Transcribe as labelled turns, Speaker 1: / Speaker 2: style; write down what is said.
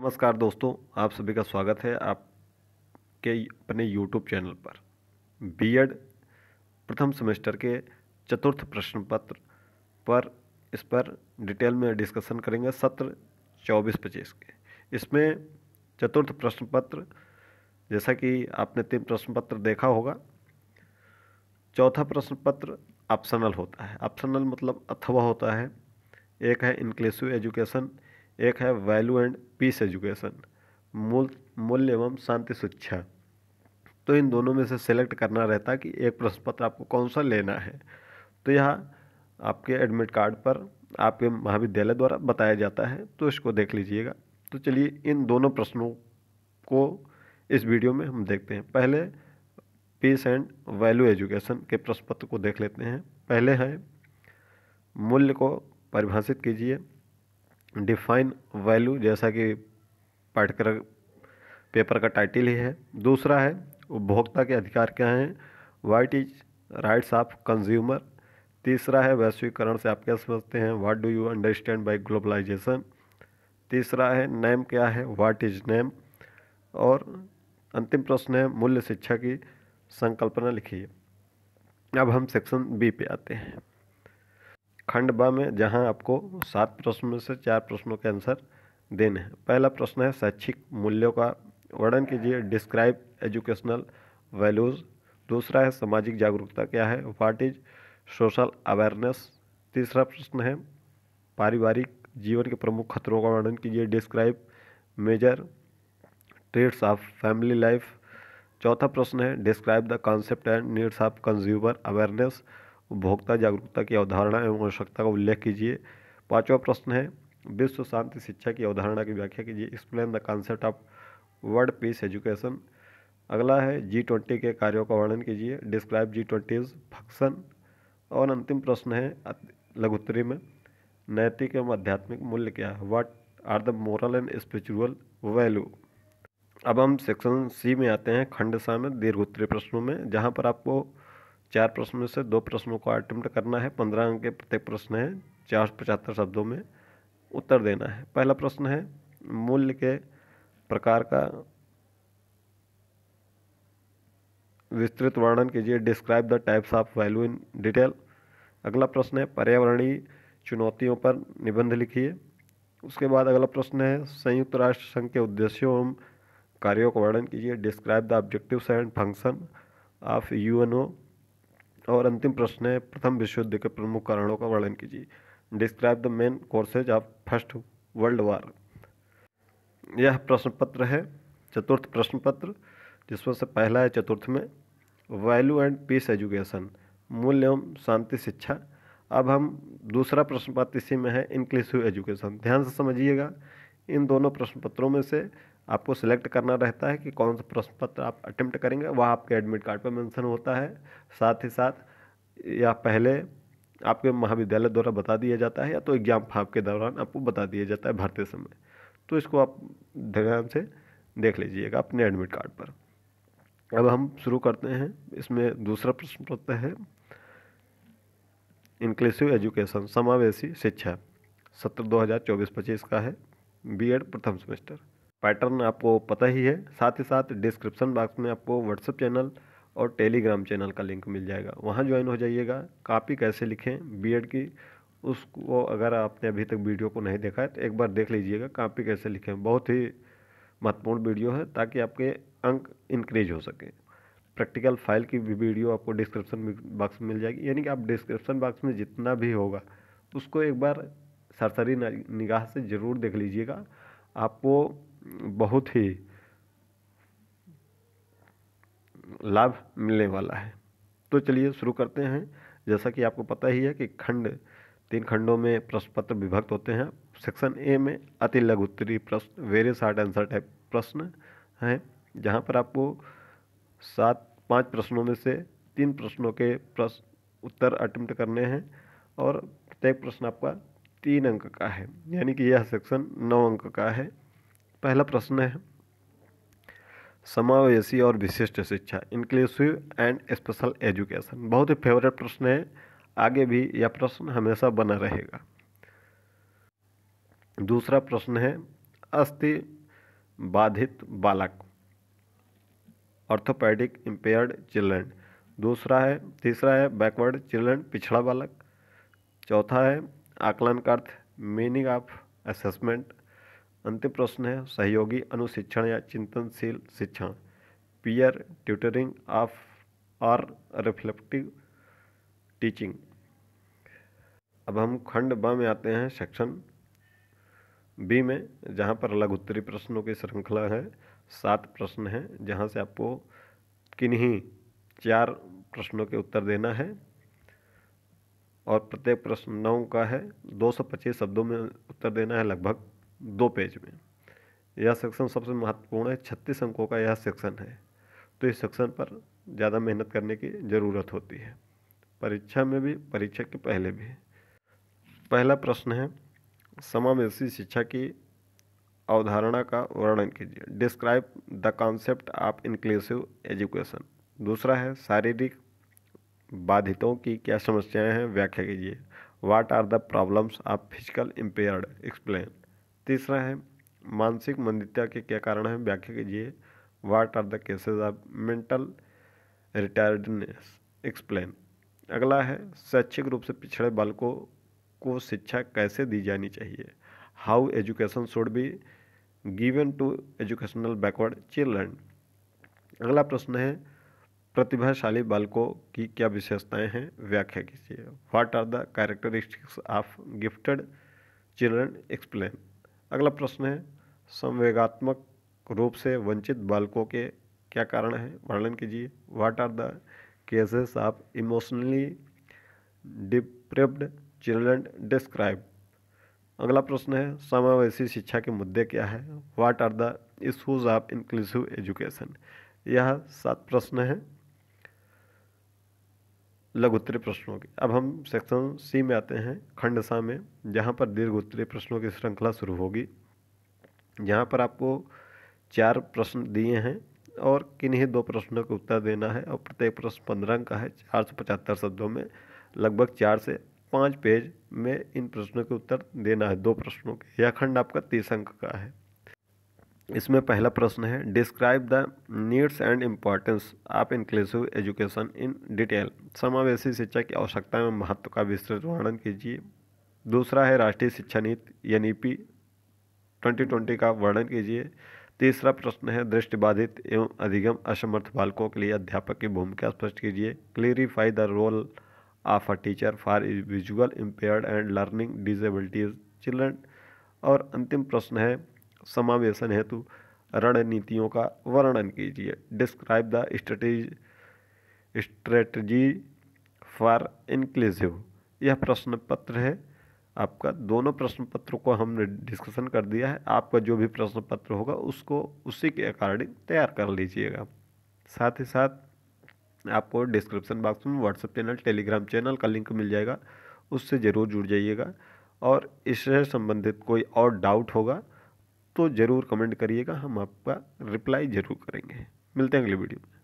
Speaker 1: नमस्कार दोस्तों, आप सभी का स्वागत है आपके अपने YouTube चैनल पर। बीएड प्रथम सेमेस्टर के चतुर्थ प्रश्न पत्र पर इस पर डिटेल में डिस्कशन करेंगे। सत्र 24-25 के इसमें चतुर्थ प्रश्न पत्र, जैसा कि आपने 3 प्रश्न पत्र देखा होगा, चौथा प्रश्न पत्र ऑप्शनल होता है। ऑप्शनल मतलब अथवा होता है। एक है इंक्लूसिव एजुकेशन, एक है वैल्यू एंड पीस एजुकेशन, मूल्य एवं शांति शिक्षा। तो इन दोनों में से सेलेक्ट करना रहता है कि एक प्रश्न पत्र आपको कौन सा लेना है। तो यह आपके एडमिट कार्ड पर आपके महाविद्यालय द्वारा बताया जाता है, तो इसको देख लीजिएगा। तो चलिए इन दोनों प्रश्नों को इस वीडियो में हम देखते हैं। पहले पीस एंड वैल्यू एजुकेशन के प्रश्न पत्र को देख लेते हैं। पहले है मूल्य को परिभाषित कीजिए, डिफाइन वैल्यू, जैसा कि पाठ्यक्रम पेपर का टाइटल ही है। दूसरा है उपभोक्ता के अधिकार क्या हैं, what is rights of consumer. तीसरा है वैश्वीकरण से आप क्या समझते हैं, what do you understand by globalisation. तीसरा है नेम क्या है, व्हाट इज नेम। और अंतिम प्रश्न है मूल्य शिक्षा की संकल्पना लिखिए। अब हम सेक्शन बी पे आते हैं, खंड ब में, जहां आपको 7 प्रश्नों में से 4 प्रश्नों के आंसर देने हैं। पहला प्रश्न है शैक्षिक मूल्यों का वर्णन कीजिए, डिस्क्राइब एजुकेशनल वैल्यूज़। दूसरा है सामाजिक जागरूकता क्या है, व्हाट इज सोशल अवेयरनेस। तीसरा प्रश्न है पारिवारिक जीवन के प्रमुख खतरों का वर्णन कीजिए, describe major traits of family life. चौथा प्रश्न है describe the concept and needs of consumer awareness, उपभोक्ता जागरूकता की अवधारणा एवं आवश्यकता का उल्लेख कीजिए। पांचवा प्रश्न है विश्व शांति शिक्षा की अवधारणा की व्याख्या कीजिए, explain the concept of world peace education. अगला है G20 के कार्यों का वर्णन कीजिए, डिस्क्राइब G20 फंक्शन। और अंतिम प्रश्न है लघुत्तरी में नैतिक एवं आध्यात्मिक मूल्य क्या है, what are the moral and spiritual value. अब हम सेक्शन सी में आते हैं, खंड सा में, दीर्घोत्तरीय प्रश्नों में, जहां पर आपको 4 प्रश्नों में से 2 प्रश्नों को अटेम्प्ट करना है। 15 अंक के प्रत्येक प्रश्न है, 475 शब्दों में उत्तर देना है। पहला प्रश्न है मूल्य के प्रकार का विस्तृत वर्णन कीजिए, describe the types of value in detail. अगला प्रश्न है पर्यावरणीय चुनौतियों पर निबंध लिखिए। उसके बाद अगला प्रश्न है संयुक्त राष्ट्र संघ के उद्देश्यों एवं कार्यों का वर्णन कीजिए, describe the objectives and function of UNO. और अंतिम प्रश्न है प्रथम विश्व युद्ध के प्रमुख कारणों का वर्णन कीजिए, describe the main courses of first world war. यह प्रश्न पत्र है, चतुर्थ प्रश्न पत्र, जिसमें से पहला है चतुर्थ में वैल्यू एंड पीस एजुकेशन, मूल्य एवं शांति शिक्षा। अब हम दूसरा प्रश्न पत्र इसी में है इंक्लूसिव एजुकेशन। ध्यान से समझिएगा, इन दोनों प्रश्न पत्रों में से आपको सिलेक्ट करना रहता है कि कौन सा प्रश्न पत्र आप अटेम्प्ट करेंगे। वह आपके एडमिट कार्ड पर मेंशन होता है, साथ ही साथ या पहले आपके महाविद्यालय द्वारा बता दिया जाता है, या तो एग्जाम फार्म के दौरान आपको बता दिया जाता है भरते समय। तो इसको आप ध्यान से देख लीजिएगा अपने एडमिट कार्ड पर। अब हम शुरू करते हैं। इसमें दूसरा प्रश्न पत्र है इंक्लूसिव एजुकेशन, समावेशी शिक्षा, सत्र 2024-25 का है, बीएड प्रथम सेमेस्टर। पैटर्न आपको पता ही है। साथ ही साथ डिस्क्रिप्शन बॉक्स में आपको व्हाट्सएप चैनल और टेलीग्राम चैनल का लिंक मिल जाएगा, वहाँ ज्वाइन हो जाइएगा। कॉपी कैसे लिखें बीएड की, उसको अगर आपने अभी तक वीडियो को नहीं देखा है तो एक बार देख लीजिएगा, कॉपी कैसे लिखें। बहुत ही महत्वपूर्ण वीडियो है, ताकि आपके अंक इंक्रीज हो सके। प्रैक्टिकल फाइल की भी वीडियो आपको डिस्क्रिप्शन बॉक्स में मिल जाएगी, यानी कि आप डिस्क्रिप्शन बॉक्स में जितना भी होगा उसको एक बार सरसरी निगाह से ज़रूर देख लीजिएगा, आपको बहुत ही लाभ मिलने वाला है। तो चलिए शुरू करते हैं। जैसा कि आपको पता ही है कि 3 खंडों में प्रश्न पत्र विभक्त होते हैं। सेक्शन ए में अति लघु उत्तरीय प्रश्न, वेरियस शॉर्ट आंसर टाइप प्रश्न हैं, जहां पर आपको 5 प्रश्नों में से 3 प्रश्नों के प्रश्न उत्तर अटेम्प्ट करने हैं, और प्रत्येक प्रश्न आपका 3 अंक का है, यानी कि यह सेक्शन 9 अंक का है। पहला प्रश्न है समावेशी और विशिष्ट शिक्षा, इंक्लूसिव एंड स्पेशल एजुकेशन। बहुत ही फेवरेट प्रश्न है, आगे भी यह प्रश्न हमेशा बना रहेगा। दूसरा प्रश्न है अस्थि बाधित बालक, ऑर्थोपेडिक इम्पेयर्ड चिल्ड्रन। तीसरा है बैकवर्ड चिल्ड्रन, पिछड़ा बालक। चौथा है आकलन का अर्थ, मीनिंग ऑफ असेसमेंट। अंतिम प्रश्न है सहयोगी अनुशिक्षण या चिंतनशील शिक्षण, पीयर ट्यूटरिंग ऑफ और रिफ्लेक्टिव टीचिंग। अब हम खंड ब में आते हैं, सेक्शन बी में, जहाँ पर लघु उत्तरीय प्रश्नों की श्रृंखला है। 7 प्रश्न हैं, जहाँ से आपको किन्हीं 4 प्रश्नों के उत्तर देना है और प्रत्येक प्रश्न 9 का है। 225 शब्दों में उत्तर देना है, लगभग 2 पेज में। यह सेक्शन सबसे महत्वपूर्ण है, 36 अंकों का यह सेक्शन है, तो इस सेक्शन पर ज़्यादा मेहनत करने की ज़रूरत होती है, परीक्षा में भी, परीक्षा के पहले भी। पहला प्रश्न है समावेशी शिक्षा की अवधारणा का वर्णन कीजिए, describe the concept of inclusive education. दूसरा है शारीरिक बाधितों की क्या समस्याएं हैं, व्याख्या कीजिए, what are the problems of physical impaired, explain. तीसरा है मानसिक मंदिता के क्या कारण हैं, व्याख्या कीजिए, what are the cases of mental retardedness, explain. अगला है शैक्षिक रूप से पिछड़े बालकों को शिक्षा कैसे दी जानी चाहिए, how education should be given to educational backward children. अगला प्रश्न है प्रतिभाशाली बालकों की क्या विशेषताएं हैं, व्याख्या कीजिए, what are the characteristics of gifted children, explain. अगला प्रश्न है संवेगात्मक रूप से वंचित बालकों के क्या कारण हैं, वर्णन कीजिए, what are the cases of emotionally deprived children, describe. अगला प्रश्न है समावेशी शिक्षा के मुद्दे क्या है, what are the issues of inclusive education. यह 7 प्रश्न हैं लघु उत्तरीय प्रश्नों के। अब हम सेक्शन सी में आते हैं, खंड सा में, जहाँ पर दीर्घ उत्तरीय प्रश्नों की श्रृंखला शुरू होगी। जहाँ पर आपको 4 प्रश्न दिए हैं और किन्हीं 2 प्रश्नों का उत्तर देना है और प्रत्येक प्रश्न 15 अंक का है, 475 शब्दों में, लगभग 4 से 5 पेज में इन प्रश्नों के उत्तर देना है, 2 प्रश्नों के। यह खंड आपका 30 अंक का है। इसमें पहला प्रश्न है describe the needs and importance of inclusive education in detail, समावेशी शिक्षा की आवश्यकता एवं महत्व का विस्तृत वर्णन कीजिए। दूसरा है राष्ट्रीय शिक्षा नीति NEP 2020 का वर्णन कीजिए। तीसरा प्रश्न है दृष्टिबाधित एवं अधिगम असमर्थ बालकों के लिए अध्यापक की भूमिका स्पष्ट कीजिए, clarify the role of a teacher for visual impaired and learning disabilities children. और अंतिम प्रश्न है समावेशन हेतु रणनीतियों का वर्णन कीजिए, describe the strategy for inclusive. यह प्रश्न पत्र है आपका, दोनों प्रश्न पत्रों को हमने डिस्कशन कर दिया है। आपका जो भी प्रश्न पत्र होगा उसको उसी के अकॉर्डिंग तैयार कर लीजिएगा। साथ ही साथ आपको डिस्क्रिप्शन बॉक्स में व्हाट्सएप चैनल, टेलीग्राम चैनल का लिंक मिल जाएगा, उससे ज़रूर जुड़ जाइएगा। और इससे संबंधित कोई और डाउट होगा तो ज़रूर कमेंट करिएगा, हम आपका रिप्लाई ज़रूर करेंगे। मिलते हैं अगली वीडियो में।